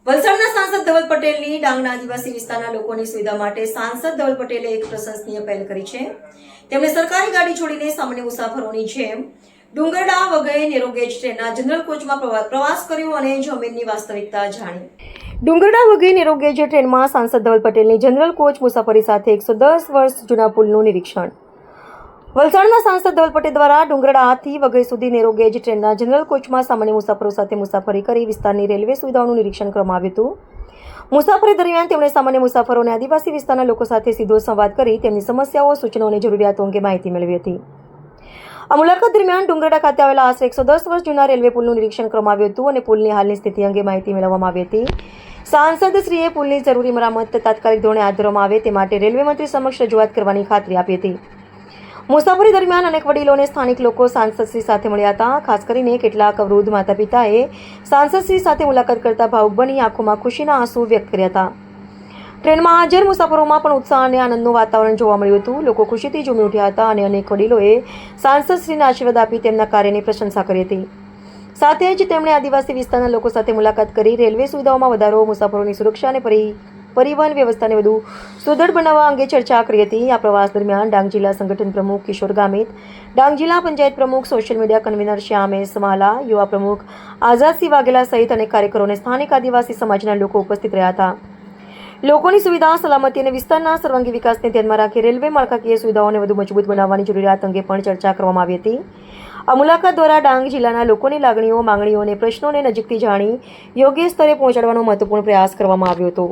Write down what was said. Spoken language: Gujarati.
વલસાડના સાંસદ ધવલ પટેલની ડાંગના આદિવાસી વિસ્તારના લોકોની સુવિધા માટે સાંસદ ધવલ પટેલે એક પ્રશંસનીય પહેલ કરી છે. તેમણે સરકારી ગાડી છોડીને સામાન્ય મુસાફરોની જેમ ડુંગરડા વઘઈ નેરોગેજ ટ્રેનના જનરલ કોચમાં પ્રવાસ કર્યો અને જમીનની વાસ્તવિકતા જાણી. ડુંગરડા વઘઈ નેરોગેજ ટ્રેનમાં સાંસદ ધવલ પટેલની જનરલ કોચ મુસાફરી સાથે 110 વર્ષ જૂના પુલનું નિરીક્ષણ. વલસાડના સાંસદ ધવલ પટેલ દ્વારા ડુંગરડાથી વઘઈ સુધી નેરોગેજ ટ્રેનના જનરલ કોચમાં સામાન્ય મુસાફરો સાથે મુસાફરી કરી વિસ્તારની રેલવે સુવિધાઓનું નિરીક્ષણ કરવામાં આવ્યું હતું. મુસાફરી દરમિયાન તેમણે સામાન્ય મુસાફરો અને આદિવાસી વિસ્તારના લોકો સાથે સીધો સંવાદ કરી તેમની સમસ્યાઓ, સૂચનો અને જરૂરિયાતો અંગે માહિતી મેળવી હતી. આ મુલાકાત દરમિયાન ડુંગરડા ખાતે આવેલા આશરે 110 વર્ષ જૂના રેલવે પુલનું નિરીક્ષણ કરવામાં આવ્યું હતું અને પુલની હાલની સ્થિતિ અંગે માહિતી મેળવવામાં આવી હતી. સાંસદશ્રીએ પુલની જરૂરી મરામત તાત્કાલિક ધોરણે હાથ ધરવામાં આવે તે માટે રેલવે મંત્રી સમક્ષ રજૂઆત કરવાની ખાતરી આપી હતી. મુસાફરી દરમિયાન અનેક વડીલો અને સ્થાનિક લોકો સાંસદશ્રી સાથે મળ્યા હતા. ખાસ કરીને કેટલાક વૃદ્ધ માતા પિતાએ સાંસદશ્રી સાથે મુલાકાત કરતા ભાવુક બની આંખોમાં ખુશીના આંસુ વ્યક્ત કર્યા હતા. ટ્રેનમાં હાજર મુસાફરોમાં પણ ઉત્સાહ અને આનંદનું વાતાવરણ જોવા મળ્યું હતું. લોકો ખુશીથી ઝૂમી ઉઠ્યા હતા અને અનેક વડીલોએ સાંસદશ્રીને આશીર્વાદ આપી તેમના કાર્યની પ્રશંસા કરી હતી. સાથે જ તેમણે આદિવાસી વિસ્તારના લોકો સાથે મુલાકાત કરી રેલવે સુવિધાઓમાં વધારો, મુસાફરોની સુરક્ષા અને પરિવહન વ્યવસ્થાને વધુ સુદૃઢ બનાવવા અંગે ચર્ચા કરી હતી. આ પ્રવાસ દરમિયાન ડાંગ જિલ્લા સંગઠન પ્રમુખ કિશોર ગામિત, ડાંગ જિલ્લા પંચાયત પ્રમુખ, સોશિયલ મીડિયા કન્વીનર શ્યામ એસ માલા, યુવા પ્રમુખ આઝાદસિંહ વાઘેલા સહિત અનેક કાર્યકરો અને સ્થાનિક આદિવાસી સમાજના લોકો ઉપસ્થિત રહ્યા હતા. લોકોની સુવિધા, સલામતી અને વિસ્તારના સર્વાંગી વિકાસને ધ્યાનમાં રાખી રેલવે માળખાકીય સુવિધાઓને વધુ મજબૂત બનાવવાની જરૂરિયાત અંગે પણ ચર્ચા કરવામાં આવી હતી. આ મુલાકાત દ્વારા ડાંગ જિલ્લાના લોકોની લાગણીઓ, માંગણીઓ અને પ્રશ્નોને નજીકથી જાણી યોગ્ય સ્તરે પહોંચાડવાનો મહત્વપૂર્ણ પ્રયાસ કરવામાં આવ્યો હતો.